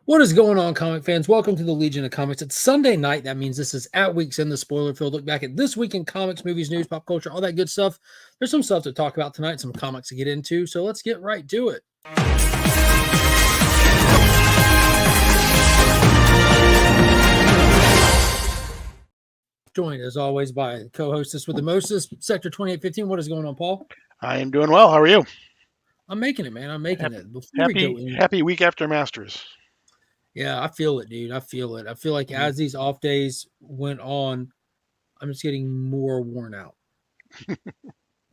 What is going on, comic fans? Welcome to the Legion of Comics. It's Sunday night. That means this is at Weeks in the Spoiler Field. Look back at this week in comics, movies, news, pop culture, all that good stuff. There's some stuff to talk about tonight, some comics to get into. So let's get right to it. Joined as always by co-hostess with the mostest, Sector 2815. What is going on, Paul? I am doing well. How are you? I'm making it, man. I'm making it. Before we go in, Happy week after Masters. yeah, I feel it, dude. I feel it. I feel like as these off days went on, I'm just getting more worn out.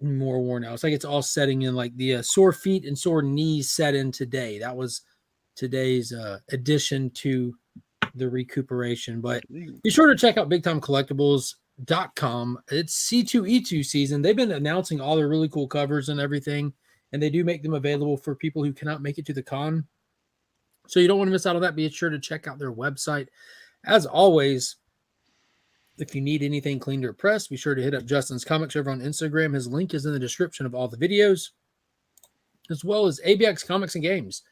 More worn out. It's like it's all setting in, like the sore feet and sore knees set in today. That was today's addition to the recuperation. But be sure to check out BigTimeCollectibles.com. It's C2E2 season. They've been announcing all their really cool covers and everything, and they do make them available for people who cannot make it to the con. So you don't want to miss out on that. Be sure to check out their website. As always, if you need anything cleaned or pressed, be sure to hit up Justin's Comics over on Instagram. His link is in the description of all the videos, as well as ABX Comics and Games.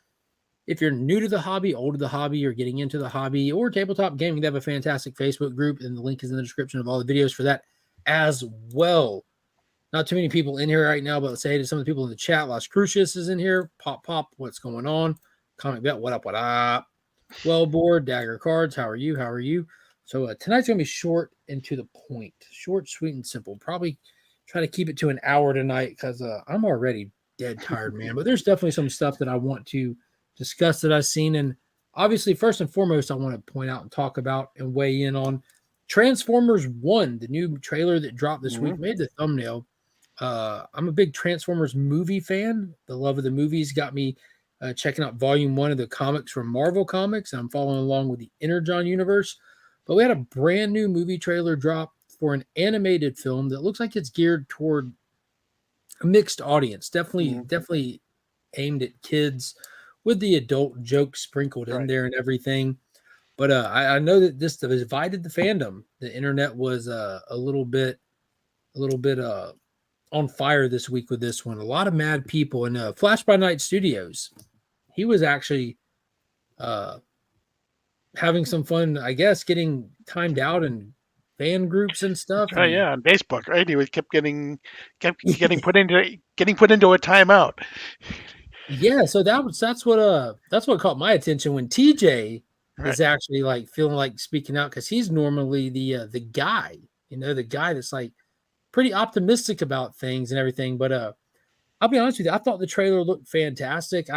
If you're new to the hobby, old to the hobby, or getting into the hobby, or tabletop gaming, they have a fantastic Facebook group, and the link is in the description of all the videos for that as well. Not too many people in here right now, but let's say to some of the people in the chat. Las Crucius is in here. Pop, what's going on? Comic Bet, what up? Well board, Dagger Cards, how are you? So tonight's going to be short and to the point. Short, sweet, and simple. Probably try to keep it to an hour tonight because I'm already dead tired, man. But there's definitely some stuff that I want to discuss that I've seen. And obviously, first and foremost, I want to point out and talk about and weigh in on Transfrmers ONE, the new trailer that dropped this week. Made the thumbnail. I'm a big Transformers movie fan. The love of the movies got me checking out Volume 1 of the comics from Marvel Comics. I'm following along with the Energon universe. But we had a brand new movie trailer drop for an animated film that looks like it's geared toward a mixed audience. Definitely aimed at kids with the adult jokes sprinkled in there and everything. But I know that this divided the fandom. The internet was a little bit on fire this week with this one. A lot of mad people. And Flash by Night Studios, he was actually having some fun, I guess, getting timed out in fan groups and stuff. Oh yeah, on Facebook, right? He kept getting put into a timeout. Yeah, so that's what caught my attention when TJ is actually like feeling like speaking out, because he's normally the guy, the guy that's like pretty optimistic about things and everything. But I'll be honest with you, I thought the trailer looked fantastic.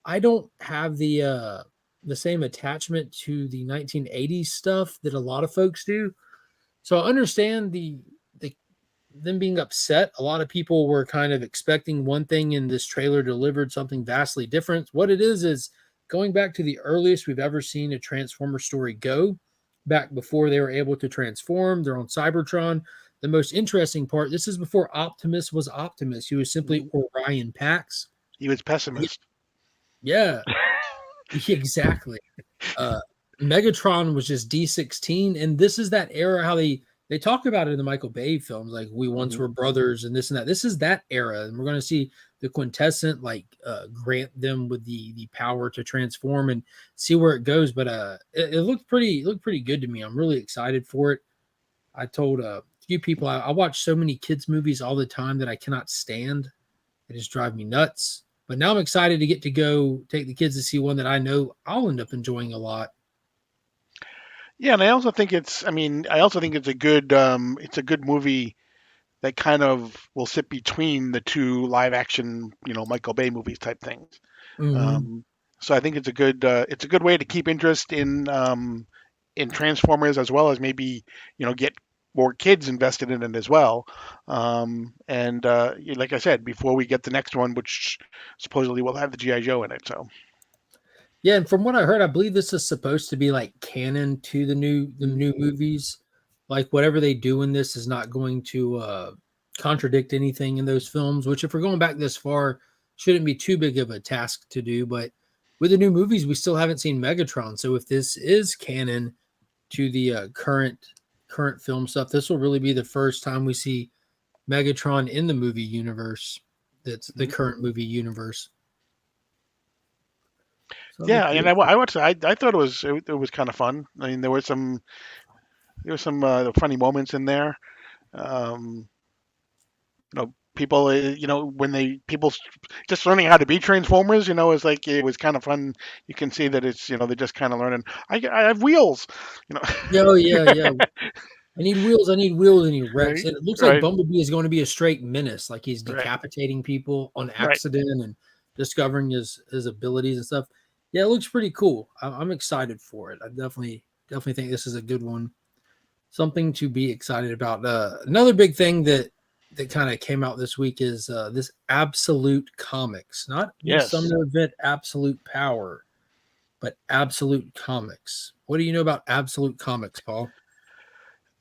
I don't have the same attachment to the 1980s stuff that a lot of folks do. So I understand them being upset. A lot of people were kind of expecting one thing, and this trailer delivered something vastly different. What it is going back to the earliest we've ever seen a Transformer story go, back before they were able to transform. They're on Cybertron. The most interesting part, this is before Optimus was Optimus. He was simply Orion Pax. He was pessimist. Yeah. Exactly. Megatron was just D16, and this is that era how they talk about it in the Michael Bay films, like we once were brothers and this and that. This is that era, and we're going to see the quintessent grant them with the power to transform and see where it goes. But it looked pretty good to me. I'm really excited for it. I told a few people I watch so many kids movies all the time that I cannot stand. It just drives me nuts. But now I'm excited to get to go take the kids to see one that I know I'll end up enjoying a lot. Yeah, and I also think it's a good movie that kind of will sit between the two live action, Michael Bay movies type things. So I think it's a good way to keep interest in Transformers, as well as maybe get more kids invested in it as well. Like I said, before we get the next one, which supposedly will have the G.I. Joe in it. So yeah, and from what I heard, I believe this is supposed to be like canon to the new movies. Like whatever they do in this is not going to contradict anything in those films, which if we're going back this far, shouldn't be too big of a task to do. But with the new movies, we still haven't seen Megatron. So if this is canon to the current film stuff, this will really be the first time we see Megatron in the movie universe. That's the current movie universe. So it Yeah, looked and really cool. I would say I thought it was kind of fun. I mean, there were some funny moments in there. Um, people, when just learning how to be Transformers, is like it was kind of fun. You can see that it's they're just kind of learning. I have wheels, you know. Yeah, oh yeah, yeah. I need wheels. I need wheels. And he wrecks. Right, And it looks like right, Bumblebee is going to be a straight menace. Like he's right, decapitating people on right. accident and discovering his abilities and stuff. Yeah, it looks pretty cool. I'm excited for it. I definitely think this is a good one. Something to be excited about. Another big thing that kind of came out this week is this Absolute Comics, not the Yes. Summer event Absolute Power, but Absolute Comics. What do you know about Absolute Comics, Paul?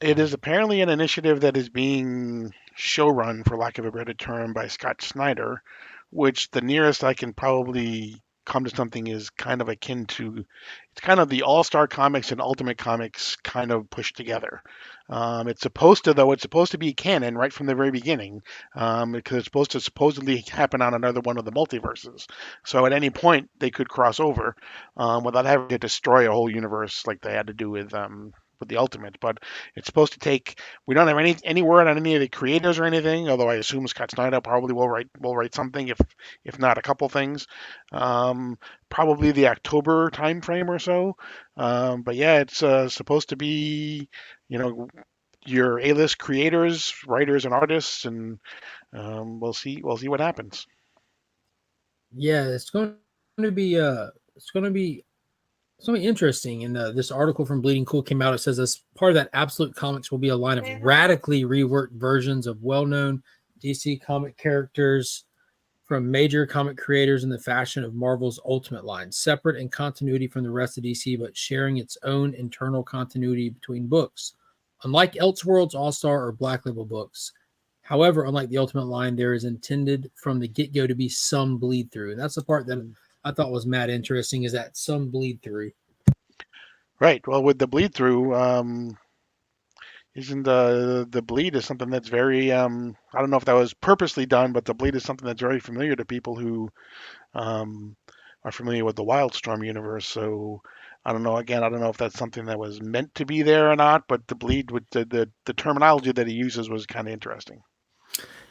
It is apparently an initiative that is being showrun, for lack of a better term, by Scott Snyder, which the nearest I can probably come to something is kind of akin to it's kind of the All-Star Comics and Ultimate Comics kind of pushed together. It's supposed to be canon right from the very beginning, because it's supposed to supposedly happen on another one of the multiverses. So at any point they could cross over, without having to destroy a whole universe like they had to do with the Ultimate. But it's supposed to take. We don't have any word on any of the creators or anything. Although I assume Scott Snyder probably will write something, if not a couple things. Um, Probably the October time frame or so. But yeah, it's supposed to be, you know, your A-list creators, writers, and artists, and we'll see what happens. Yeah, to be it's going to be something interesting. And this article from Bleeding Cool came out. It says as part of that, Absolute Comics will be a line of radically reworked versions of well-known DC comic characters from major comic creators in the fashion of Marvel's Ultimate line, separate in continuity from the rest of DC, but sharing its own internal continuity between books. Unlike Elseworlds, All Star, or Black Label books, however, unlike the Ultimate line, there is intended from the get go to be some bleed through. And that's the part that I thought was mad interesting is that some bleed through. Right. Well, with the bleed through, isn't the bleed is something that's very I don't know if that was purposely done, but the bleed is something that's very familiar to people who um, are familiar with the Wildstorm universe. So I don't know. Again, I don't know if that's something that was meant to be there or not, but the bleed with the terminology that he uses was kind of interesting.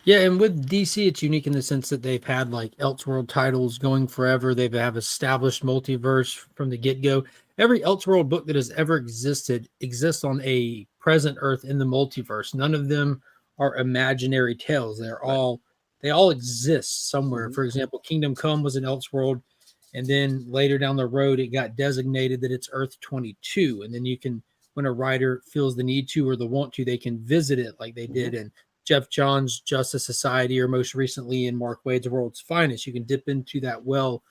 Yeah, and with DC, it's unique in the sense that they've had like Elseworld titles going forever. They have established multiverse from the get go. Every Elseworld book that has ever existed exists on a present Earth in the multiverse. None of them are imaginary tales. Right. They all exist somewhere. Hmm. For example, Kingdom Come was an Elseworld, and then later down the road, it got designated that it's Earth 22. And then you can, when a writer feels the need to or the want to, they can visit it like they Hmm. did in Jeff Johns' Justice Society, or most recently in Mark Waid's World's Finest. You can dip into that well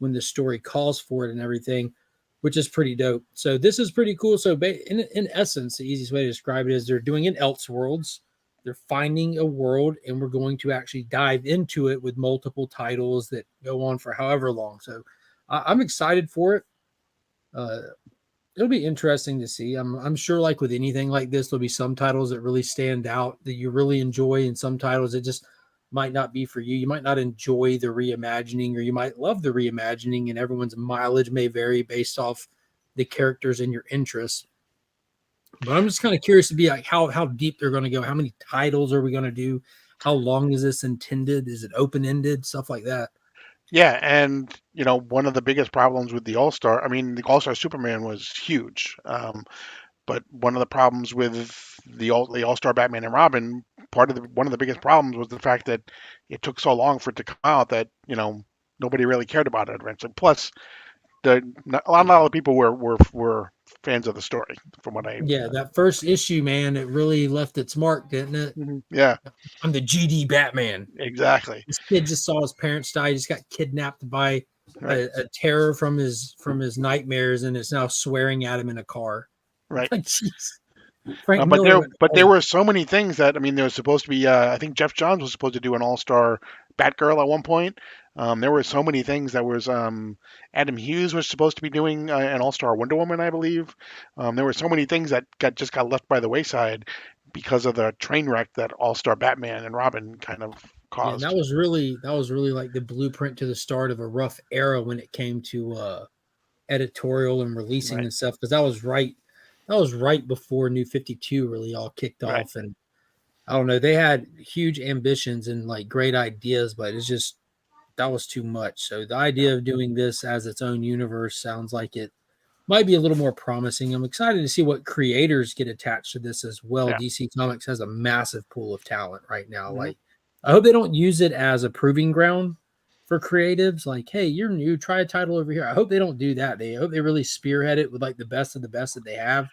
when the story calls for it and everything, which is pretty dope. So this is pretty cool. So in essence, the easiest way to describe it is they're doing an Elseworlds. They're finding a world, and we're going to actually dive into it with multiple titles that go on for however long. So I'm excited for it. Uh, it'll be interesting to see. I'm sure, like with anything like this, there'll be some titles that really stand out that you really enjoy, and some titles that just might not be for you. You might not enjoy the reimagining, or you might love the reimagining, and everyone's mileage may vary based off the characters and your interests. But I'm just kind of curious to be like how deep they're going to go. How many titles are we going to do? How long is this intended? Is it open ended? Stuff like that. Yeah, and one of the biggest problems with the All Star, I mean, the All Star Superman was huge, but one of the problems with the All Star Batman and Robin, one of the biggest problems was the fact that it took so long for it to come out that nobody really cared about it eventually. Plus, a lot of people were fans of the story, from what I. Yeah, that first issue, man, it really left its mark, didn't it? Mhm. Yeah, I'm the GD Batman. exactly. This kid just saw his parents die. He just got kidnapped by Right, a terror from his nightmares, and it's now swearing at him in a car. right. Like, jeez, Frank But Miller there, went but there hard. were so many things that, I mean, there was supposed to be. I think Jeff Johns was supposed to do an all-star Batgirl at one point. There were so many things that was. Adam Hughes was supposed to be doing an all-star Wonder Woman, I believe. There were so many things that got left by the wayside because of the train wreck that all-star Batman and Robin kind of Yeah, and caused. that was really like the blueprint to the start of a rough era when it came to editorial and releasing Right. and stuff, because that was right before New 52 really all kicked Right. off. And I don't know, they had huge ambitions and like great ideas, but it's just that was too much. So the Yeah. idea of doing this as its own universe sounds like it might be a little more promising. I'm excited to see what creators get attached to this as well. Yeah. DC Comics has a massive pool of talent right now. Hmm. Like, I hope they don't use it as a proving ground for creatives. Like, hey, you're new, try a title over here. I hope they don't do that. They hope they really spearhead it with like the best of the best that they have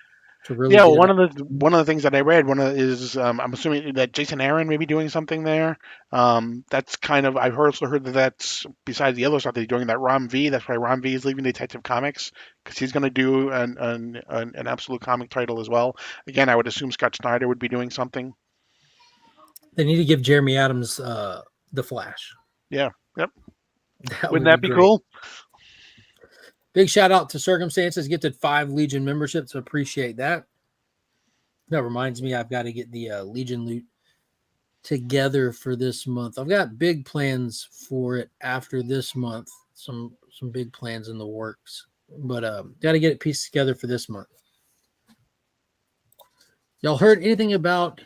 to really Yeah, well, get it off. one of the things that I read, one of is I'm assuming that Jason Aaron may be doing something there. That's kind of I've also heard that that's besides the other stuff that he's doing that Rom V. That's why Rom V is leaving Detective Comics because he's going to do an absolute comic title as well. Again, I would assume Scott Snyder would be doing something. They need to give Jeremy Adams the Flash. Yeah. Yep. That Wouldn't would be that be great. cool? Big shout out to Circumstances. Gifted 5 Legion memberships. Appreciate that. That reminds me, I've got to get the Legion loot together for this month. I've got big plans for it after this month. Some big plans in the works, but got to get it pieced together for this month. Y'all heard anything about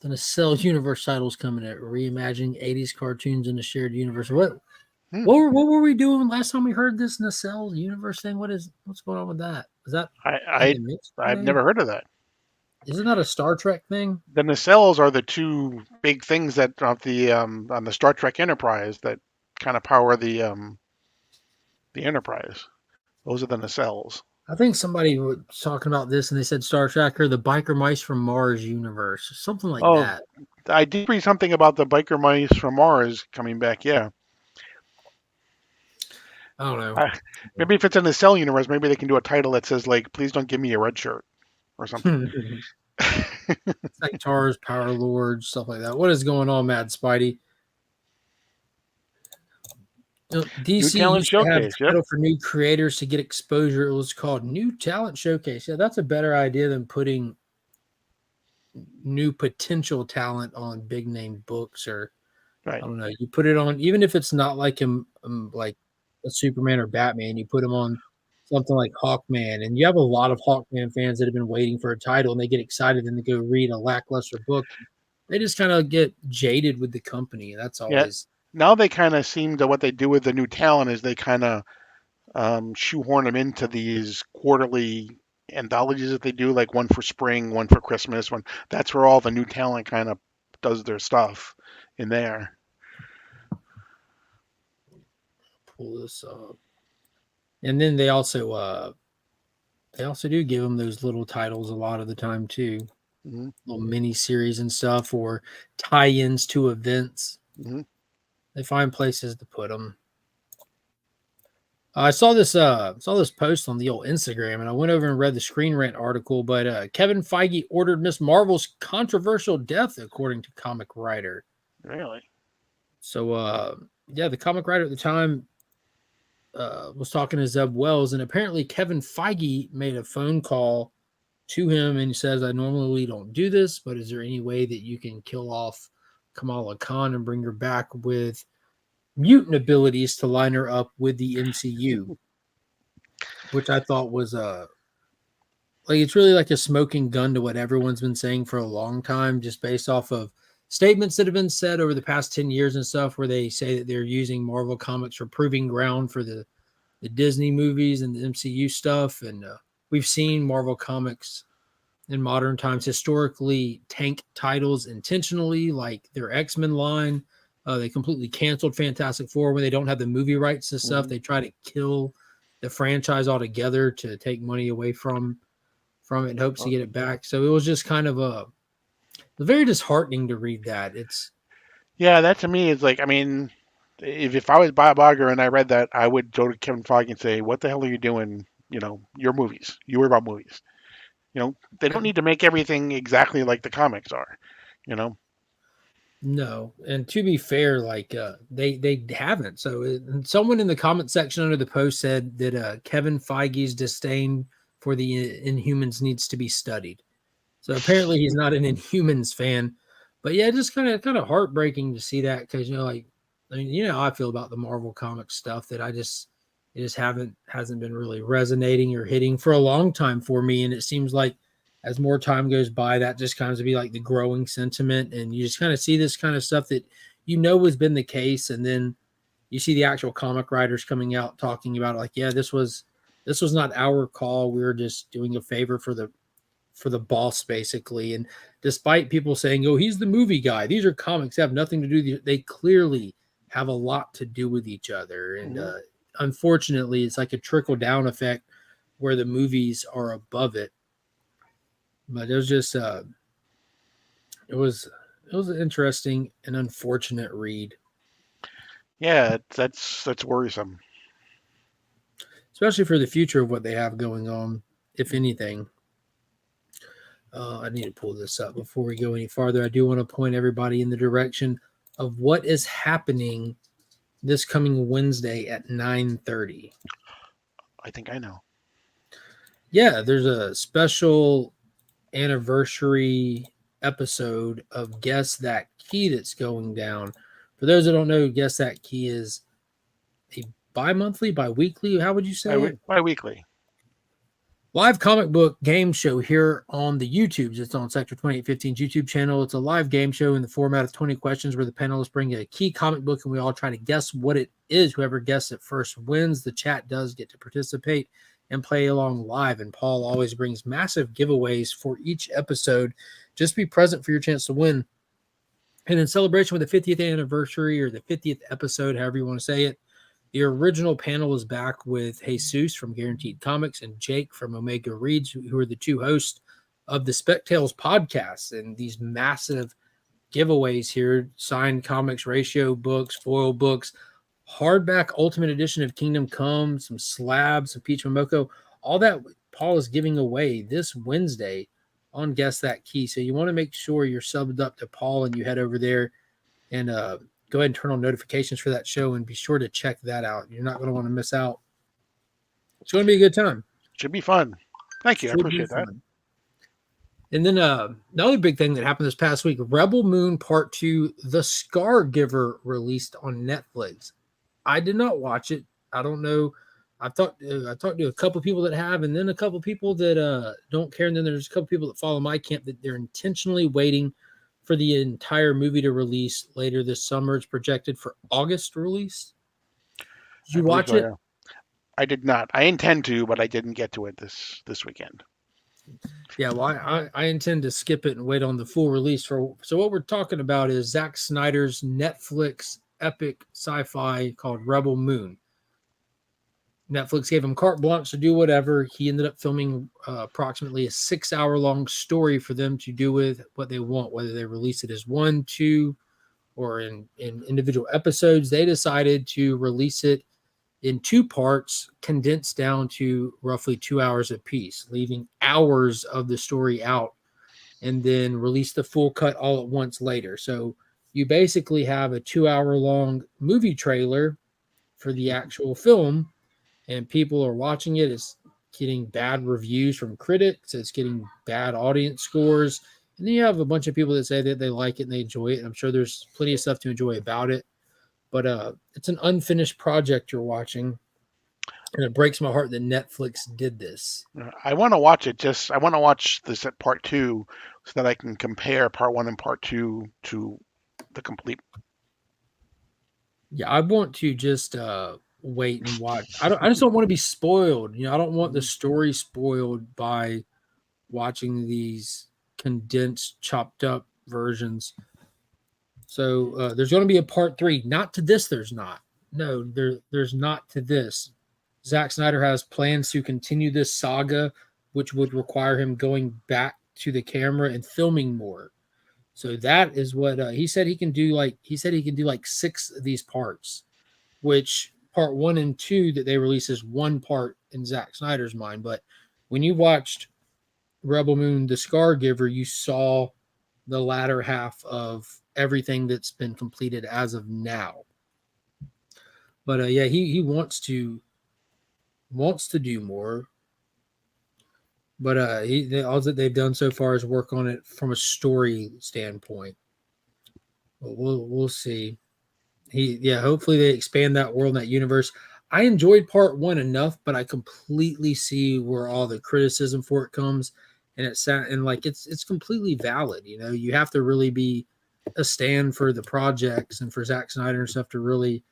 the Nacelle universe titles coming at reimagining 80s cartoons in a shared universe? What Hmm. what were we doing last time we heard this Nacelle universe thing? What's going on with that? Is that in I the mix I've today? never heard of that. Isn't that a Star Trek thing? The nacelles are the two big things that on the Star Trek Enterprise that kind of power the Enterprise. Those are the nacelles. I think somebody was talking about this and they said Star Trek or the Biker Mice from Mars universe, something like Oh, that. I did read something about the biker mice from Mars coming back. Yeah, I don't know. I, maybe if it's in the Cell universe, maybe they can do a title that says like, "Please don't give me a red shirt" or something. Centaurs, Power Lords, stuff like that. What is going on, Mad Spidey? New DC talent used to have showcase. Yep. title for new creators to get exposure. It was called New Talent Showcase. Yeah, that's a better idea than putting new potential talent on big name books, or Right. I don't know. You put it on, even if it's not like like a Superman or Batman. You put them on something like Hawkman, and you have a lot of Hawkman fans that have been waiting for a title, and they get excited and they go read a lackluster book. They just kind of get jaded with the company. That's Yeah. always Now they kind of seem to what they do with the new talent is they kind of shoehorn them into these quarterly anthologies that they do, like one for spring, one for Christmas. One that's where all the new talent kind of does their stuff in there. pull this up. And then they also do give them those little titles a lot of the time too, Hmm. little mini series and stuff, or tie-ins to events. Hmm. They find places to put them. I saw this post on the old Instagram, and I went over and read the Screen Rant article. But Kevin Feige ordered Miss Marvel's controversial death, according to comic writer. Really? So yeah, the comic writer at the time was talking to Zeb Wells, and apparently Kevin Feige made a phone call to him, and he says, "I normally don't do this, but is there any way that you can kill off Kamala Khan and bring her back with mutant abilities to line her up with the MCU?" Which I thought was like it's really like a smoking gun to what everyone's been saying for a long time, just based off of statements that have been said over the past 10 years and stuff, where they say that they're using Marvel Comics for proving ground for the Disney movies and the MCU stuff. And we've seen Marvel Comics in modern times historically tank titles intentionally, like their X-Men line. They completely canceled Fantastic Four when they don't have the movie rights and stuff. Hmm. They try to kill the franchise altogether to take money away from it in hopes to get it back. So it was just kind of very disheartening to read that. It's Yeah, that to me is like, I mean, if I was Bob Iger and I read that, I would go to Kevin Feige and say, "What the hell are you doing? You know, your movies. You worry about movies. You know, they don't need to make everything exactly like the comics are. You know." no. And to be fair, like they haven't. So and someone in the comment section under the post said that Kevin Feige's disdain for the Inhumans needs to be studied. So apparently he's not an Inhumans fan. But yeah, just kind of heartbreaking to see that, because like I mean, how I feel about the Marvel Comics stuff, that I just It just hasn't been really resonating or hitting for a long time for me. And it seems like as more time goes by, that just kind of be like the growing sentiment. And you just kind of see this kind of stuff that has been the case. And then you see the actual comic writers coming out talking about it, like, yeah, this was not our call. We were just doing a favor for the boss, basically. And despite people saying, oh, he's the movie guy, these are comics, they have nothing to do, they clearly have a lot to do with each other. And unfortunately, it's like a trickle down effect where the movies are above it. But it was just it was an interesting and unfortunate read. Yeah, that's worrisome. Especially for the future of what they have going on, if anything. I need to pull this up before we go any farther. I do want to point everybody in the direction of what is happening this coming Wednesday at 9:30. I think I know. Yeah, there's a special anniversary episode of Guess That Key that's going down. For those that don't know, Guess That Key is a bi-weekly, how would you say it? Bi-weekly. Live comic book game show here on the YouTubes. It's on Sector 2815's YouTube channel. It's a live game show in the format of 20 questions where the panelists bring a key comic book and we all try to guess what it is. Whoever guesses it first wins. The chat does get to participate and play along live. And Paul always brings massive giveaways for each episode. Just be present for your chance to win. And in celebration with the 50th anniversary or the 50th episode, however you want to say it, the original panel is back with Jesus from Guaranteed Comics and Jake from Omega Reads, who are the two hosts of the Spec Tales podcast. And these massive giveaways here, signed Comicx ratio books, foil books, hardback Ultimate Edition of Kingdom Come, some slabs, some Peach Momoko, all that Paul is giving away this Wednesday on Guess That Key. So you want to make sure you're subbed up to Paul and you head over there and go ahead and turn on notifications for that show and be sure to check that out. You're not going to want to miss out. It's going to be a good time. Should be fun. Thank you. I appreciate that. And then the other big thing that happened this past week, Rebel Moon Part 2, The Scar Giver, released on Netflix. I did not watch it. I don't know. I talked to a couple people that have, and then a couple people that don't care. And then there's a couple people that follow my camp that they're intentionally waiting for the entire movie to release later this summer. It's projected for August release. Did you watch it? Yeah. I did not. I intend to, but I didn't get to it this weekend. Yeah, well, I intend to skip it and wait on the full release. So what we're talking about is Zack Snyder's Netflix epic sci-fi called Rebel Moon. Netflix gave him carte blanche to do whatever. He ended up filming approximately a 6-hour-long story for them to do with what they want, whether they release it as 1, 2, or in individual episodes. They decided to release it in 2 parts, condensed down to roughly 2 hours apiece, leaving hours of the story out, and then release the full cut all at once later. So you basically have a 2-hour-long movie trailer for the actual film, and people are watching it. It's getting bad reviews from critics. It's getting bad audience scores. And then you have a bunch of people that say that they like it and they enjoy it. And I'm sure there's plenty of stuff to enjoy about it. But it's an unfinished project you're watching. And it breaks my heart that Netflix did this. I want to watch it. I want to watch this at part 2 so that I can compare part 1 and part 2 to the complete. Yeah, I want to just wait and watch. I just don't want to be spoiled. I don't want the story spoiled by watching these condensed, chopped up versions. So there's going to be a part 3. Not to this, there's not. No, there's not to this. Zack Snyder has plans to continue this saga, which would require him going back to the camera and filming more. So that is what he said he can do. He said he can do 6 of these parts, which part 1 and 2 that they release is 1 part in Zack Snyder's mind. But when you watched Rebel Moon, The Scar Giver, you saw the latter half of everything that's been completed as of now. But yeah, he wants to do more. But all that they've done so far is work on it from a story standpoint. But we'll see. Hopefully they expand that world, that universe. I enjoyed part one enough, but I completely see where all the criticism for it comes, and it's completely valid. You know, you have to really be a stand for the projects and for Zack Snyder and stuff to really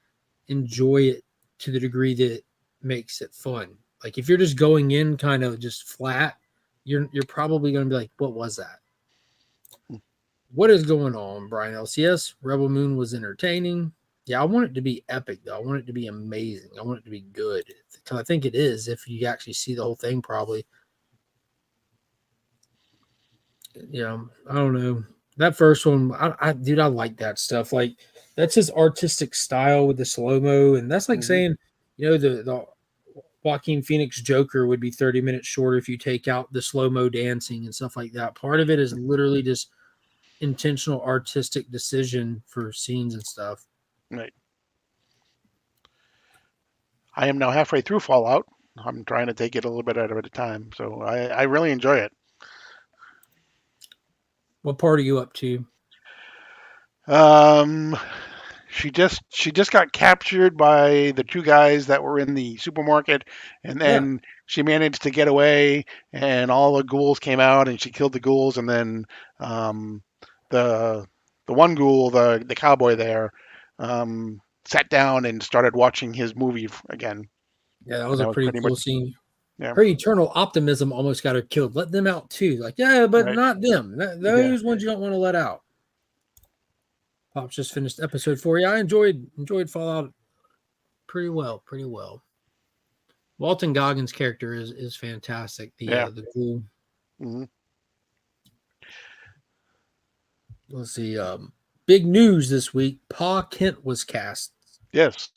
enjoy it to the degree that it makes it fun. Like if you're just going in kind of just flat, you're probably going to be like, "What was that? What is going on, Brian LCS? Rebel Moon was entertaining. Yeah, I want it to be epic, though. I want it to be amazing. I want it to be good. Because I think it is if you actually see the whole thing, probably. Yeah, I don't know. That first one, dude, I like that stuff. Like, that's his artistic style with the slow mo. And that's like Hmm. saying, the Joaquin Phoenix Joker would be 30 minutes shorter if you take out the slow mo dancing and stuff like that. Part of it is literally just intentional artistic decision for scenes and stuff. Right. I am now halfway through Fallout. I'm trying to take it a little bit at a time, so I really enjoy it. What part are you up to? Um, she just got captured by the two guys that were in the supermarket, and Yeah, then she managed to get away, and all the ghouls came out, and she killed the ghouls, and then um, the the one ghoul, the cowboy there, sat down and started watching his movie again, yeah, that was and a that was pretty pretty much cool scene. yeah, Her eternal optimism almost got her killed. Let them out too. Like, yeah, but right, not them. yeah, Those ones you don't want to let out. Pops just finished episode 4. Yeah, I enjoyed Fallout pretty well, pretty well. Walton Goggins' character is fantastic. yeah. The ghoul. Hmm. Let's see. Big news this week. Pa Kent was cast. Yes,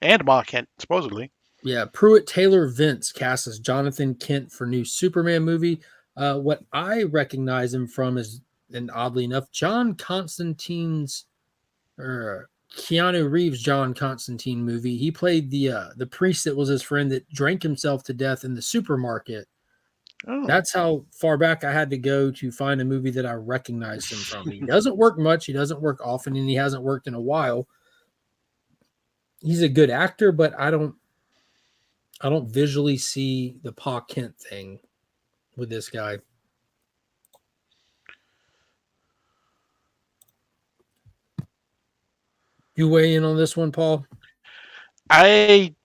and Ma Kent supposedly. Yeah, Pruitt Taylor Vince cast as Jonathan Kent for new Superman movie. What I recognize him from is, and oddly enough, John Constantine's or Keanu Reeves' John Constantine movie. He played the priest that was his friend that drank himself to death in the supermarket. Oh, That's how far back I had to go to find a movie that I recognized him from. He doesn't work much. He doesn't work often, and he hasn't worked in a while. He's a good actor, but I don't visually see the Pa Kent thing with this guy. You weigh in on this one, Paul? I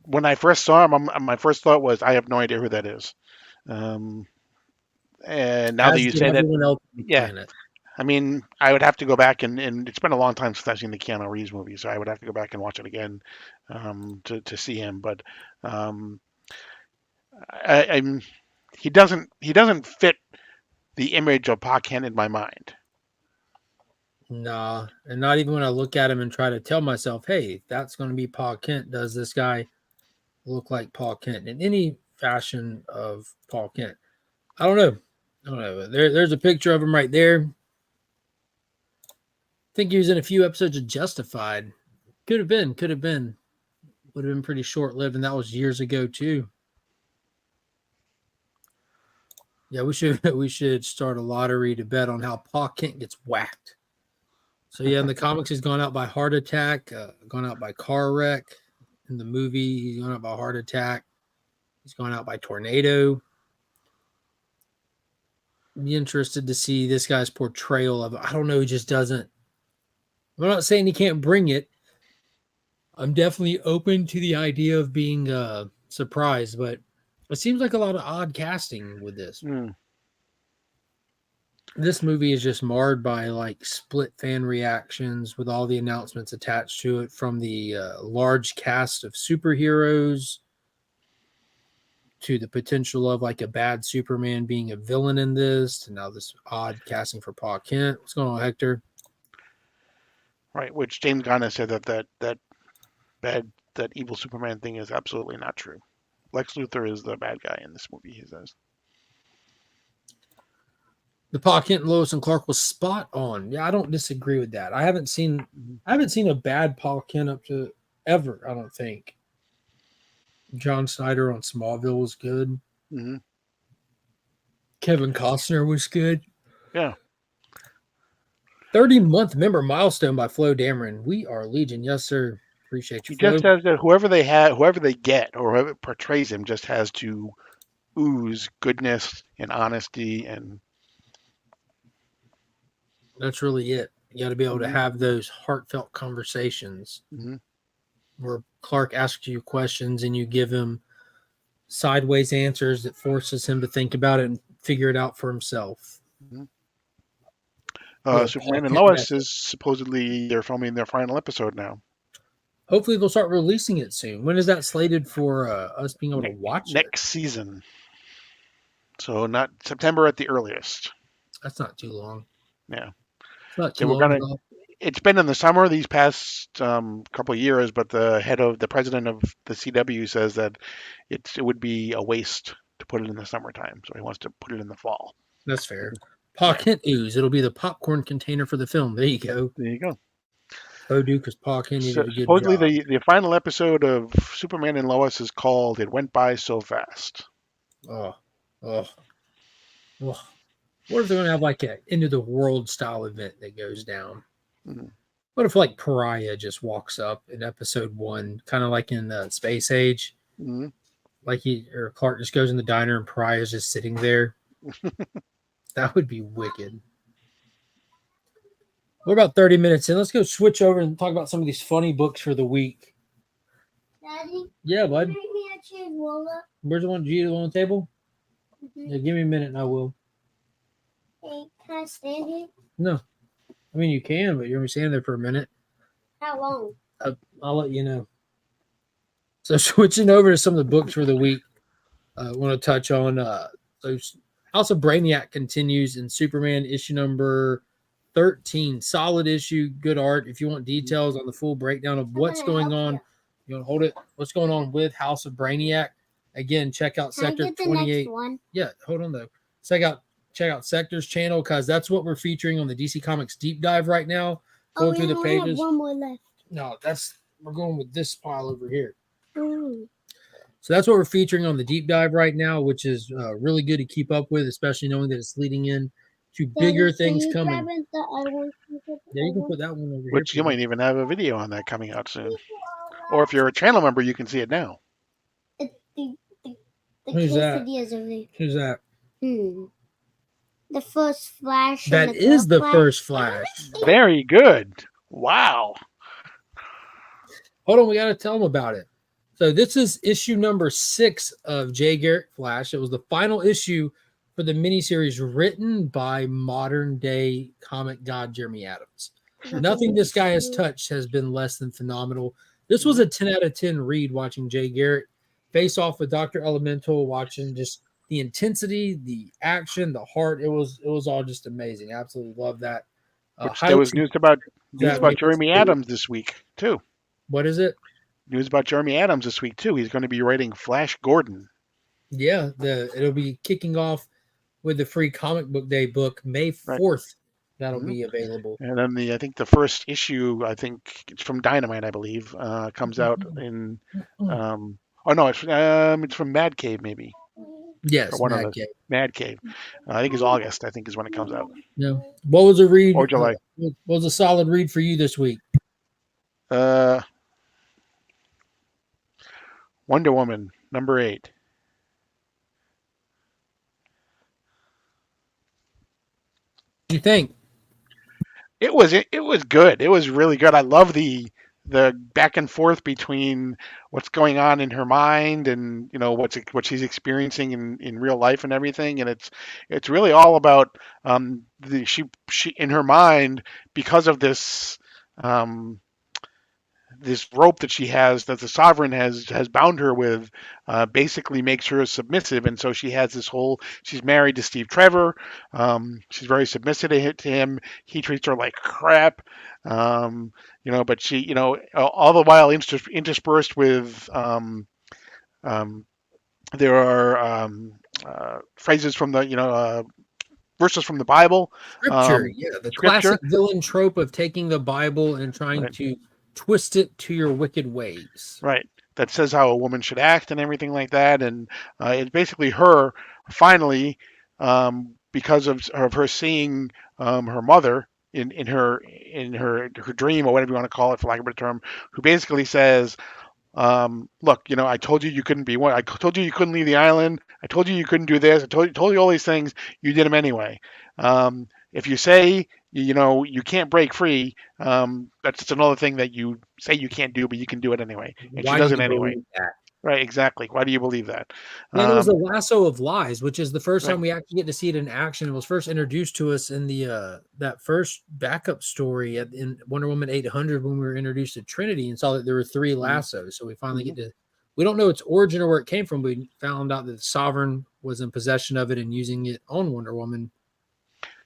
when I first saw him, my first thought was, I have no idea who that is. Um, and now that As you did say that, everyone else on the yeah, planet. I mean, I would have to go back and it's been a long time since I've seen the Keanu Reeves movie, so I would have to go back and watch it again to see him. But um, I'm he doesn't fit the image of Pa Kent in my mind. Nah, and not even when I look at him and try to tell myself, "Hey, that's going to be Paul Kent." Does this guy look like Paul Kent in any fashion of Paul Kent? I don't know. I don't know. There's a picture of him right there. I think he was in a few episodes of Justified. Could have been. Could have been. Would have been pretty short lived, and that was years ago too. Yeah, we should we should start a lottery to bet on how Paul Kent gets whacked. So yeah, in the comics, he's gone out by heart attack, gone out by car wreck. In the movie, he's gone out by heart attack. He's gone out by tornado. Be interested to see this guy's portrayal of it. I don't know. He just doesn't. I'm not saying he can't bring it. I'm definitely open to the idea of being surprised, but it seems like a lot of odd casting with this. Hmm. This movie is just marred by like split fan reactions with all the announcements attached to it, from the large cast of superheroes to the potential of like a bad Superman being a villain in this, to now this odd casting for Pa Kent. What's going on, Hector? Right, which James Gunn has said that bad that evil Superman thing is absolutely not true. Lex Luthor is the bad guy in this movie, he says. The Pa Kent and Lois and Clark was spot on. Yeah, I don't disagree with that. I haven't seen a bad Pa Kent up to ever. I don't think. John Snyder on Smallville was good. Hmm. Kevin Costner was good. Yeah. 30-month member milestone by Flo Dameron. We are Legion, yes sir. Appreciate you, He Flo. just has to, whoever they get, or whoever portrays him, just has to ooze goodness and honesty and. That's really it. You got to be able to Mhm, have those heartfelt conversations mhm, where Clark asks you questions and you give him sideways answers that forces him to think about it and figure it out for himself. mhm. Little Paul Superman and Kent Lois method. is supposedly they're filming their final episode now. Hopefully, they'll start releasing it soon. When is that slated for us being able to watch it? Next season, so not September at the earliest. That's not too long. Yeah, It's not they too were long gonna. at all. It's been in the summer these past couple of years, but the president of the CW says that it would be a waste to put it in the summertime, so he wants to put it in the fall. That's fair. Paul Yeah, Kent ooze. It'll be the popcorn container for the film. There you go. there you go. Oh, dude, because Paul Kent So, did a good supposedly job. the final episode of Superman and Lois is called "It Went By So Fast." Oh, oh, oh. What if they're going to have like a end of the world style event that goes down? Mhm. What if like Pariah just walks up in episode one, kind of like in Space Age? Mhm. Like he or Clark just goes in the diner and Pariah's just sitting there. That would be wicked. We're about 30 minutes in. Let's go switch over and talk about some of these funny books for the week. Daddy, Yeah, bud. bring me a cheese roller. Where's the one? G on the table? Mm-hmm. Yeah, give me a minute and I will. Hey, can I stand here? No. I mean, you can, but you're going to be standing there for a minute. How long? I'll let you know. So, switching over to some of the books for the week, I want to touch on those. House of Brainiac continues in Superman issue number 13. Solid issue, good art. If you want details on the full breakdown of what's going on, you want to hold it. What's going on with House of Brainiac? Again, check out Can I Sector get the 28. next one? Yeah, hold on though. Check out Sector's channel because that's what we're featuring on the DC Comics deep dive right now. Going through the we only have pages. one more left. No, we're going with this pile over here. Mm. So that's what we're featuring on the deep dive right now, which is really good to keep up with, especially knowing that it's leading in to bigger Daddy, things can you coming. grab the other one? Yeah, you can put that one over here. Which you might even have a video on that coming out soon. Or if you're a channel member, you can see it now. The Who's that? videos of it. Who's that? The first Flash. That and is the Flash. first Flash. Very good. Wow. Hold on, we got to tell them about it. So this is issue number 6 of Jay Garrick Flash. It was the final issue for the miniseries written by modern day comic god Jeremy Adams. Nothing this guy has touched has been less than phenomenal. This was a 10 out of 10 read watching Jay Garrick face off with Dr. Elemental, watching just the intensity, the action, the heart. It was all just amazing. Absolutely love that. Which there was news about Jeremy Adams. Adams this week too. What is it? News about Jeremy Adams this week too. He's going to be writing Flash Gordon. Yeah, it'll be kicking off with the free comic book day book May 4th. Right. That'll be available. And then I think the first issue, I think it's from Dynamite, I believe, comes out in. It's from Mad Cave maybe. Yes, Mad Cave. Mad Cave. I think it's August. I think is when it comes out. Yeah. What was a read? Or July. What was a solid read for you this week? Wonder Woman number 8. What do you think? It was good. It was really good. I love the back and forth between what's going on in her mind and what she's experiencing in real life and everything. And it's really all about she in her mind, because of this this rope that she has, that the Sovereign has bound her with, basically makes her submissive. And so she has she's married to Steve Trevor. She's very submissive to him. He treats her like crap. But she, all the while interspersed with, there are phrases from the, verses from the Bible. Scripture, the classic villain trope of taking the Bible and trying to twist it to your wicked ways. Right. That says how a woman should act and everything like that. And it's basically her finally, because of her seeing her mother in her dream or whatever you want to call it, for lack of a better term, who basically says, look, I told you you couldn't be one. I told you you couldn't leave the island. I told you you couldn't do this. I told you all these things. You did them anyway. If you say you can't break free, that's just another thing that you say you can't do, but you can do it anyway. And she Why do does it you anyway. believe that? Right? Exactly. Why do you believe that? Yeah, and it was the lasso of lies, which is the first Right. time we actually get to see it in action. It was first introduced to us in the that first backup story in Wonder Woman 800 when we were introduced to Trinity and saw that there were 3 lassos. So we finally get to. We don't know its origin or where it came from, but we found out that the Sovereign was in possession of it and using it on Wonder Woman.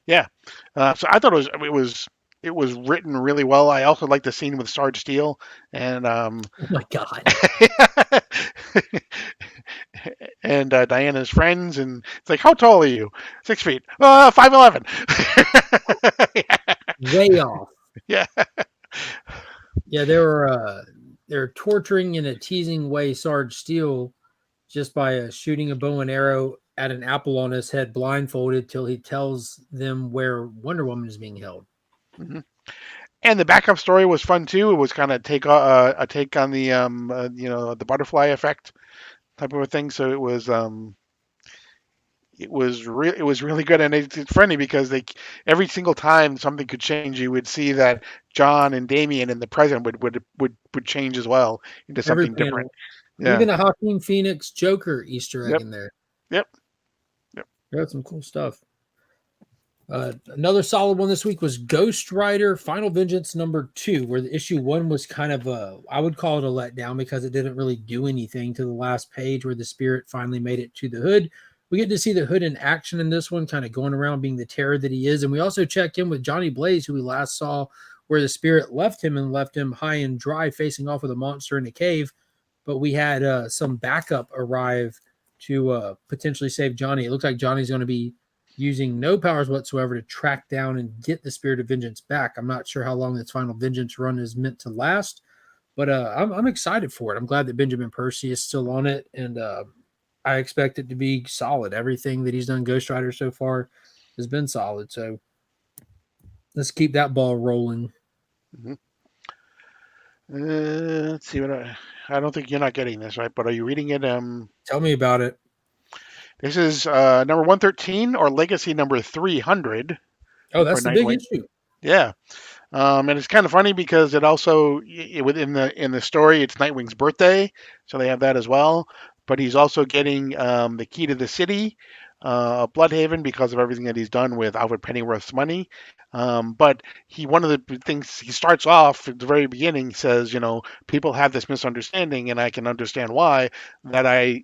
Yeah. So I thought it was written really well. I also like the scene with Sarge Steel and Oh my god! and Diana's friends, and it's like, how tall are you? 6 feet. 5'11". Way off. Yeah. Yeah, they're torturing in a teasing way Sarge Steel just by shooting a bow and arrow at an apple on his head blindfolded till he tells them where Wonder Woman is being held. Mm-hmm. And the backup story was fun too. It was kind of a take on the the butterfly effect type of a thing. So it was really good, and it's funny because every single time something could change, you would see that John and Damien and the present would change as well into Every something different. panel, Yeah. even a Joaquin Phoenix Joker Easter egg Yep. in there. Yep. Yep. That's some cool stuff. Another solid one this week was Ghost Rider Final Vengeance #2, where the issue 1 was kind of I would call it a letdown because it didn't really do anything to the last page where the Spirit finally made it to the Hood. We get to see the Hood in action in this one, kind of going around being the terror that he is. And we also checked in with Johnny Blaze, who we last saw where the Spirit left him high and dry facing off with a monster in a cave. But we had some backup arrive to potentially save Johnny. It looks like Johnny's going to be using no powers whatsoever to track down and get the Spirit of Vengeance back. I'm not sure how long this Final Vengeance run is meant to last, but I'm excited for it. I'm glad that Benjamin Percy is still on it, and I expect it to be solid. Everything that he's done Ghost Rider so far has been solid, so let's keep that ball rolling. Mm-hmm. Let's see what I don't think you're not getting this right, but are you reading it? Tell me about it. This is number 113 or Legacy number 300. Oh, that's for the big Nightwing. issue. Yeah. And it's kind of funny because it also within the story it's Nightwing's birthday, so they have that as well. But he's also getting the key to the city, Bloodhaven, because of everything that he's done with Alfred Pennyworth's money. But one of the things he starts off at the very beginning says, people have this misunderstanding, and I can understand why that I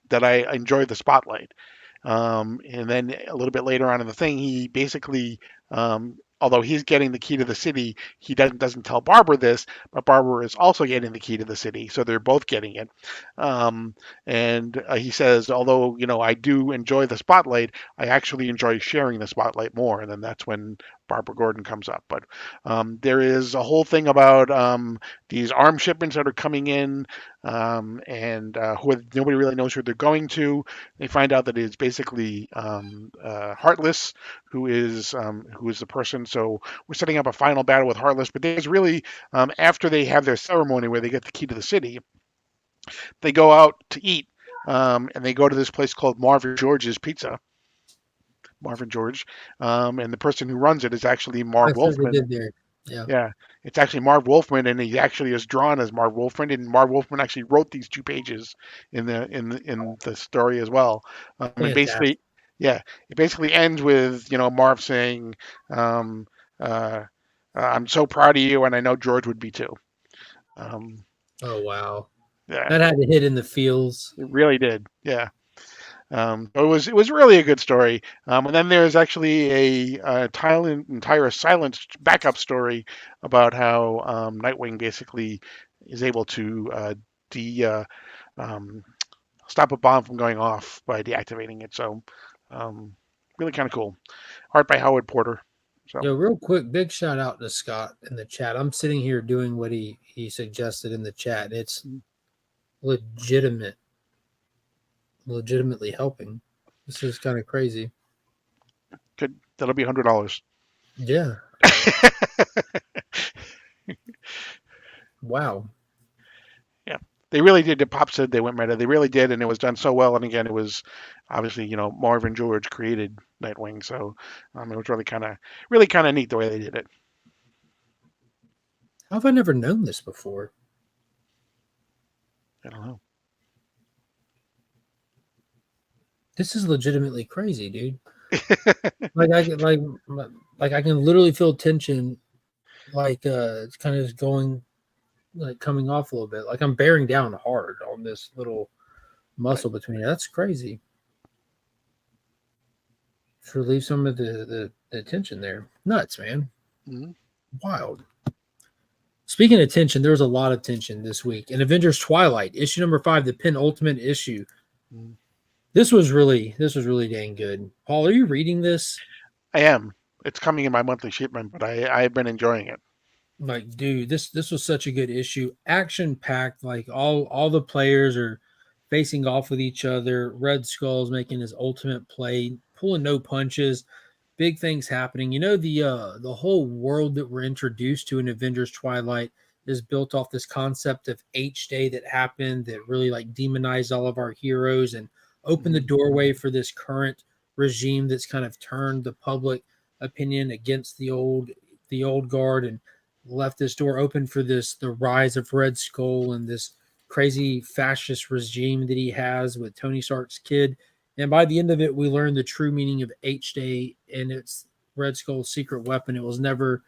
enjoy the spotlight. And then a little bit later on in the thing, he basically, although he's getting the key to the city, he doesn't tell Barbara this, but Barbara is also getting the key to the city, so they're both getting it. And he says, although I do enjoy the spotlight, I actually enjoy sharing the spotlight more. And then that's when Barbara Gordon comes up. But there is a whole thing about these arm shipments that are coming in, and nobody really knows who they're going to. They find out that it's basically Heartless, who is the person. So we're setting up a final battle with Heartless. But there's really after they have their ceremony where they get the key to the city, they go out to eat, and they go to this place called Marvin George's Pizza. Marvin George, and the person who runs it is actually Marv Wolfman. Yeah, it's actually Marv Wolfman, and he actually is drawn as Marv Wolfman, and Marv Wolfman actually wrote these 2 pages in the story as well. And basically, yeah, it basically ends with Marv saying, "I'm so proud of you, and I know George would be too." Oh wow, yeah, that had to hit in the feels. it really did. Yeah. But it was really a good story. And then there's actually a entire silent backup story about how Nightwing basically is able to stop a bomb from going off by deactivating it. So really kind of cool. Art by Howard Porter. So Yo, real quick, big shout out to Scott in the chat. I'm sitting here doing what he suggested in the chat. It's legitimately helping. This is kind of crazy. that'll be $100. Yeah, Wow. Yeah, they really did. The Pop said they went meta. They really did, and it was done so well. And again, it was obviously Marvin George created Nightwing, so it was really kind of neat the way they did it. How have I never known this before? I don't know. This is legitimately crazy, dude. Like I can like I can literally feel tension, like it's kind of just going, like coming off a little bit. Like I'm bearing down hard on this little Right. muscle between it. That's crazy. Just relieve some of the tension there. Nuts, man. Mm-hmm. Wild. Speaking of tension, there was a lot of tension this week. In Avengers Twilight, issue number 5, the penultimate issue. Mm-hmm. This was really dang good. Paul, are you reading this? I am. It's coming in my monthly shipment, but I've been enjoying it. Like, dude, this was such a good issue. Action packed. Like all the players are facing off with each other. Red Skull's making his ultimate play, pulling no punches. Big things happening. The whole world that we're introduced to in Avengers Twilight is built off this concept of H Day that happened that really like demonized all of our heroes and opened the Mm-hmm. doorway for this current regime that's kind of turned the public opinion against the old guard and left this door open for the rise of Red Skull and this crazy fascist regime that he has with Tony Stark's kid. And by the end of it, we learn the true meaning of H Day and its Red Skull's secret weapon. It was never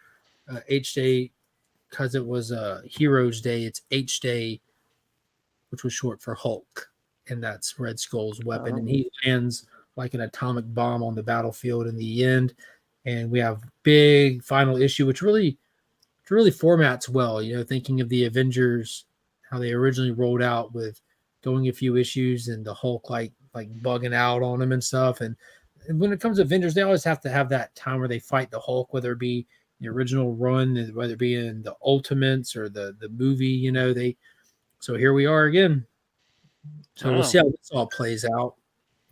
H Day because it was Heroes Day. It's H Day, which was short for Hulk, and that's Red Skull's weapon. And he lands like an atomic bomb on the battlefield in the end. And we have big final issue, which really formats well, thinking of the Avengers, how they originally rolled out with going a few issues and the Hulk like bugging out on them and stuff. And when it comes to Avengers, they always have to have that time where they fight the Hulk, whether it be the original run, whether it be in the Ultimates or the movie, so here we are again. So we'll see how this all plays out.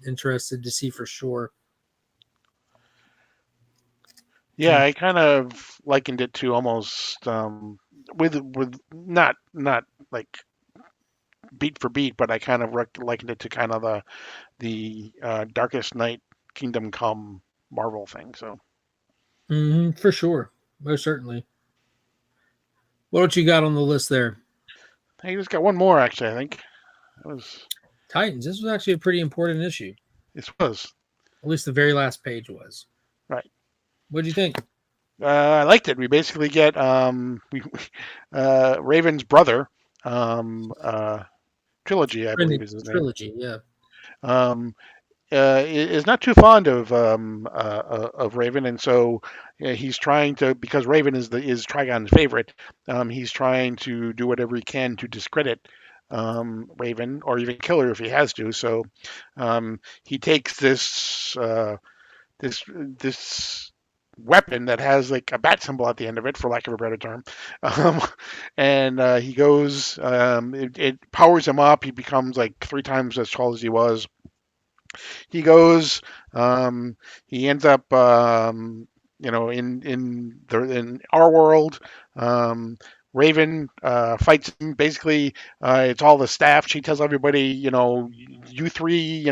Interested to see for sure. Yeah, I kind of likened it to almost with not like beat for beat, but I kind of likened it to kind of the Darkest Night Kingdom Come Marvel thing. So For sure, most certainly. What else you got on the list there? I just got one more actually. I think it was Titans. This was actually a pretty important issue. this was At least the very last page was. right. What do you think? I liked it. We basically get Raven's brother, Trilogy, I believe is his name. Trilogy, yeah. Um, is not too fond of Raven, and so he's trying to, because Raven is Trigon's favorite. He's trying to do whatever he can to discredit Raven, or even kill her if he has to. So he takes this weapon that has like a bat symbol at the end of it, for lack of a better term, um, and he goes. It powers him up. He becomes like 3 times as tall as he was. He goes. He ends up, in our world. Raven fights him. Basically, it's all the staff. She tells everybody, you three,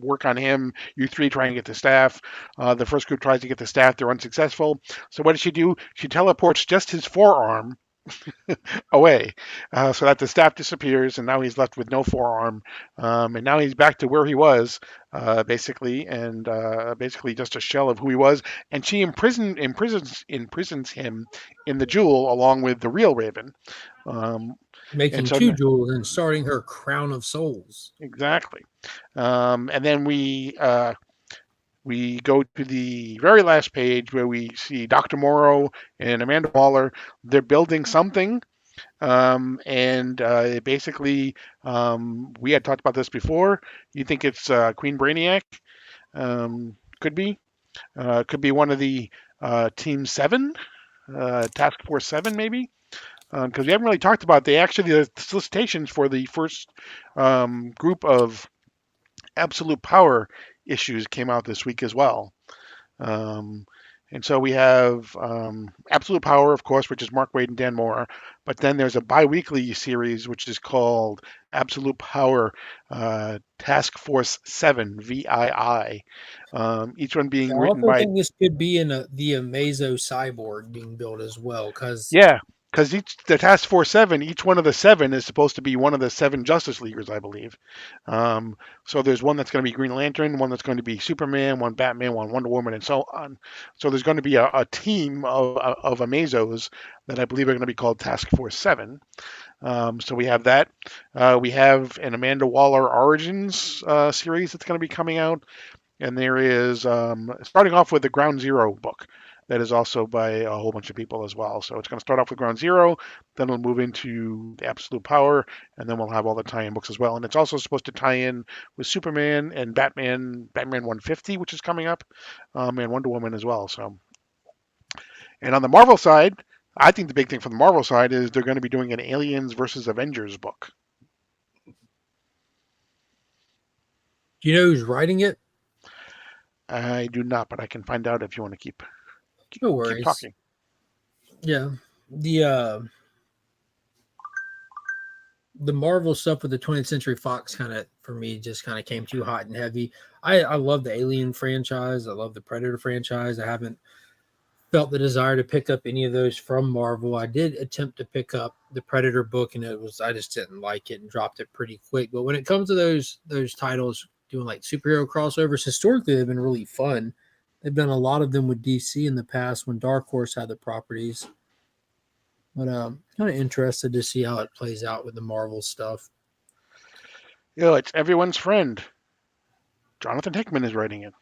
work on him. You three try and get the staff. The first group tries to get the staff. They're unsuccessful. So what does she do? She teleports just his forearm away, so that the staff disappears, and now he's left with no forearm, and now he's back to where he was, basically, and basically just a shell of who he was. And she imprisons him in the jewel along with the real Raven, Making and so two jewels and starting her crown of souls. exactly, and then we go to the very last page where we see Dr. Morrow and Amanda Waller. They're building something. And basically, we had talked about this before. You think it's Queen Brainiac? Could be. Could be one of the Team 7, Task Force 7, maybe. Because we haven't really talked about the solicitations for the first group of Absolute Power issues came out this week as well. And so we have Absolute Power, of course, which is Mark Waid and Dan Moore. But then there's a bi-weekly series which is called Absolute Power Task Force 7, VII. Each one being I written also by think this could be in the Amazo cyborg being built as well, because yeah, because the Task Force 7, each one of the seven is supposed to be one of the seven Justice Leaguers, I believe. So there's one that's going to be Green Lantern, one that's going to be Superman, one Batman, one Wonder Woman, and so on. So there's going to be a team of Amazos that I believe are going to be called Task Force 7. So we have that. We have an Amanda Waller Origins series that's going to be coming out. And there is starting off with the Ground Zero book that is also by a whole bunch of people as well. So it's going to start off with Ground Zero, then we'll move into the Absolute Power, and then we'll have all the tie-in books as well. And it's also supposed to tie in with Superman and Batman 150, which is coming up, and Wonder Woman as well. So, and on the Marvel side, I think the big thing from the Marvel side is they're going to be doing an Aliens versus Avengers book. do you know who's writing it? I do not, but I can find out if you want to keep No keep worries. talking. Yeah, the Marvel stuff with the 20th Century Fox kind of, for me, just kind of came too hot and heavy. I love the Alien franchise. I love the Predator franchise. I haven't felt the desire to pick up any of those from Marvel. I did attempt to pick up the Predator book, and I just didn't like it and dropped it pretty quick. But when it comes to those titles doing like superhero crossovers, historically they've been really fun. They've done a lot of them with DC in the past when Dark Horse had the properties. But kind of interested to see how it plays out with the Marvel stuff. It's everyone's friend. Jonathan Hickman is writing it.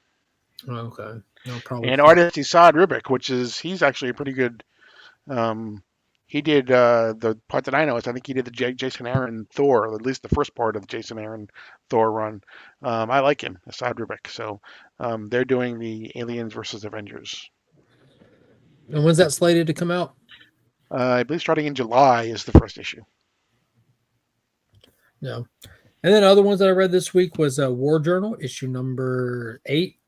Okay. No, probably. And artist Isad Ribic, he's actually a pretty good. He did the part that I know is I think he did the Jason Aaron Thor, or at least the first part of the Jason Aaron Thor run. I like him, Isad Ribic. So they're doing the Aliens versus Avengers. And when's that slated to come out? I believe starting in July is the first issue. No. And then other ones that I read this week was War Journal, issue number 8.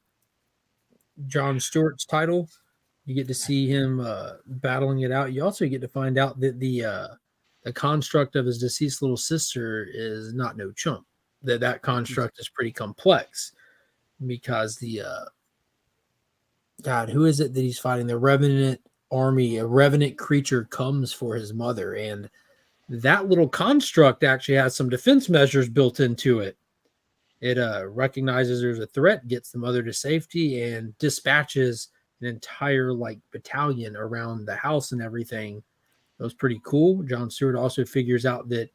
John Stewart's title. You get to see him battling it out. You also get to find out that the construct of his deceased little sister is not no chump. That construct is pretty complex because the God, who is it that he's fighting? The Revenant army, a Revenant creature comes for his mother, and that little construct actually has some defense measures built into it. It recognizes there's a threat, gets the mother to safety, and dispatches an entire battalion around the house and everything. That was pretty cool. John Stewart also figures out that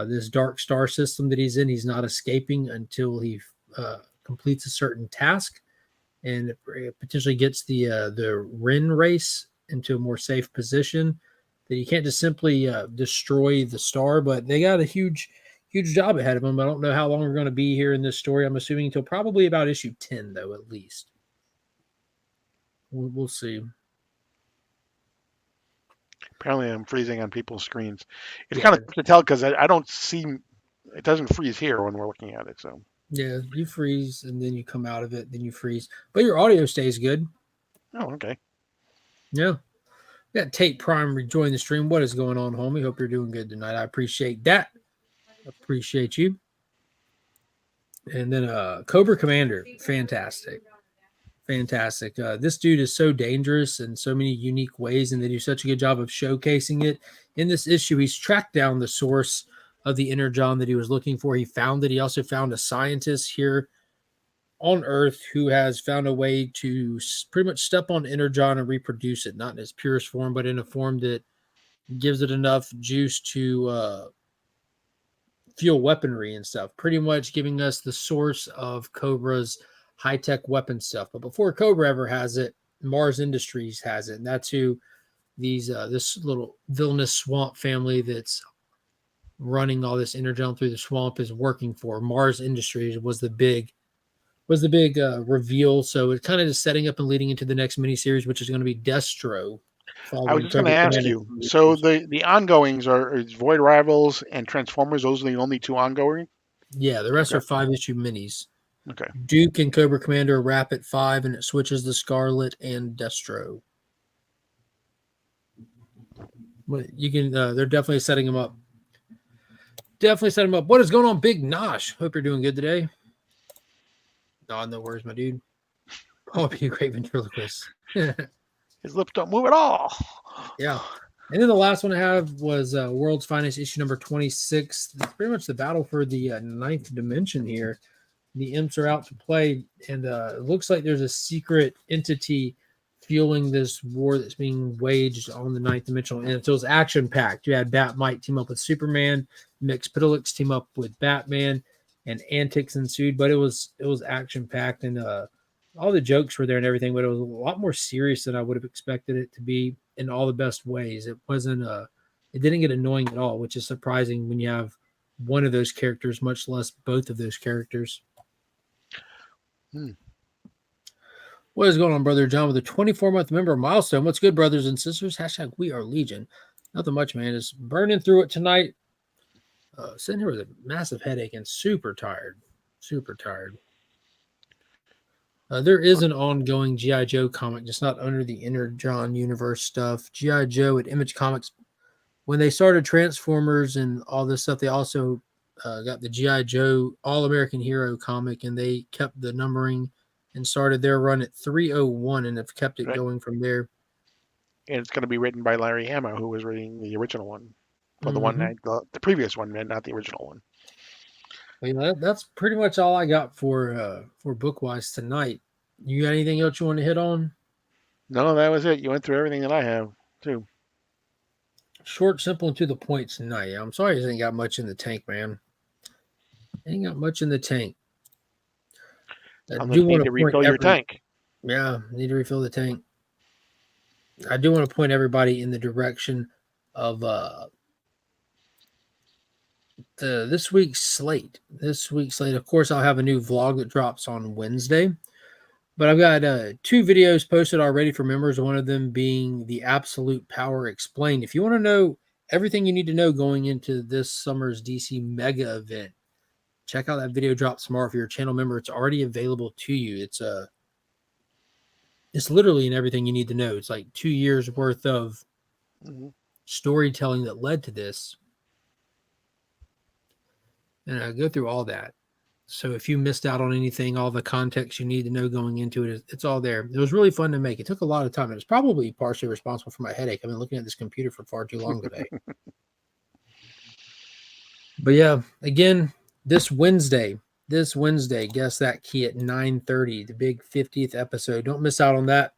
this dark star system that he's in, he's not escaping until he completes a certain task, and it potentially gets the Ren race into a more safe position. That you can't just simply destroy the star, but they got a huge job ahead of them. I don't know how long we're going to be here in this story. I'm assuming until probably about issue 10, though, at least. We'll see. Apparently, I'm freezing on people's screens. It's kind of tough to tell because I don't see it doesn't freeze here when we're looking at it. So yeah, you freeze and then you come out of it, then you freeze, but your audio stays good. Oh, okay. Yeah. We got Tate Prime rejoin the stream. What is going on, homie? Hope you're doing good tonight. I appreciate that. Appreciate you. And then Cobra Commander, fantastic. This dude is so dangerous in so many unique ways, and they do such a good job of showcasing it. In this issue, he's tracked down the source of the energon that he was looking for. He found it. He also found a scientist here on Earth who has found a way to pretty much step on energon and reproduce it, not in its purest form, but in a form that gives it enough juice to fuel weaponry and stuff, pretty much giving us the source of Cobra's high-tech weapon stuff. But before Cobra ever has it, Mars Industries has it, and that's who this little villainous swamp family that's running all this energon through the swamp is working for. Mars Industries was the big reveal. So it's kind of just setting up and leading into the next miniseries, which is going to be Destro. I was just going to ask you. So the ongoings are Void Rivals and Transformers. Those are the only two ongoing. Yeah, the rest are 5-issue minis. Okay. Duke and Cobra Commander wrap at 5, and it switches to Scarlet and Destro. But you can, they're definitely setting them up. Definitely set him up. What is going on, Big Nosh? Hope you're doing good today. No worries, my dude. I'll be a great ventriloquist. His lips don't move at all. Yeah. And then the last one I have was World's Finest, issue number 26. It's pretty much the battle for the ninth dimension here. The imps are out to play, and it looks like there's a secret entity fueling this war that's being waged on the ninth dimensional. And so it was action packed. You had Batmite team up with Superman, Mxyzptlk team up with Batman, and antics ensued. But it was action packed, and all the jokes were there and everything. But it was a lot more serious than I would have expected it to be in all the best ways. It wasn't it didn't get annoying at all, which is surprising when you have one of those characters, much less both of those characters. What is going on, Brother John, with a 24-month member milestone? What's good, brothers and sisters? Hashtag we are Legion. Nothing much, man. Just burning through it tonight. Sitting here with a massive headache and super tired. Super tired. There is an ongoing G.I. Joe comic, just not under the Inner John universe stuff. G.I. Joe at Image Comics. When they started Transformers and all this stuff, they also got the G.I. Joe All-American Hero comic, and they kept the numbering and started their run at 301 and have kept it going from there. And it's going to be written by Larry Hama, who was reading the original one. Well, the previous one, not the original one. Well, you know, that's pretty much all I got for book-wise tonight. You got anything else you want to hit on? No, that was it. You went through everything that I have, too. Short, simple, and to the point tonight. I'm sorry I ain't got much in the tank, man. Ain't got much in the tank. I do want to refill your tank. Yeah, need to refill the tank. I do want to point everybody in the direction of this week's slate. This week's slate. Of course, I'll have a new vlog that drops on Wednesday. But I've got 2 videos posted already for members, one of them being the Absolute Power Explained. If you want to know everything you need to know going into this summer's DC Mega event, check out that video drops tomorrow. If you're a channel member, it's already available to you. It's literally in everything you need to know. It's like 2 years worth of storytelling that led to this. And I go through all that. So if you missed out on anything, all the context you need to know going into it, it's all there. It was really fun to make. It took a lot of time. It was probably partially responsible for my headache. I've been looking at this computer for far too long today. But yeah, again, this Wednesday, guess that key at 9:30, the big 50th episode. Don't miss out on that.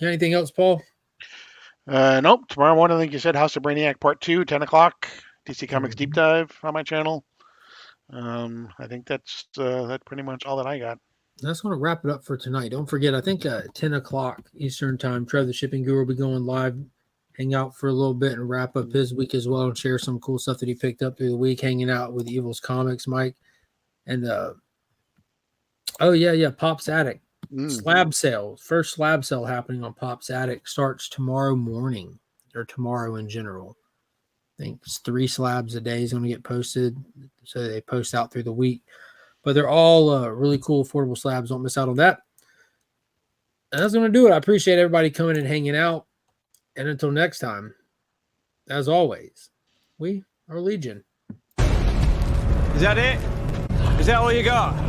Anything else, Paul? Nope. Tomorrow morning, I think you said House of Brainiac Part 2, 10 o'clock. DC Comics Deep Dive on my channel. I think that's pretty much all that I got. That's going to wrap it up for tonight. Don't forget, I think 10 o'clock Eastern time, Trev the Shipping Guru will be going live, hang out for a little bit and wrap up his week as well and share some cool stuff that he picked up through the week, hanging out with Evil's Comics, Mike. And, Pop's Attic. Slab sale. First slab sale happening on Pop's Attic starts tomorrow morning, or tomorrow in general. I think it's 3 slabs a day is going to get posted. So they post out through the week. But they're all really cool, affordable slabs. Don't miss out on that. And that's going to do it. I appreciate everybody coming and hanging out. And until next time, as always, we are Legion. Is that it? Is that all you got?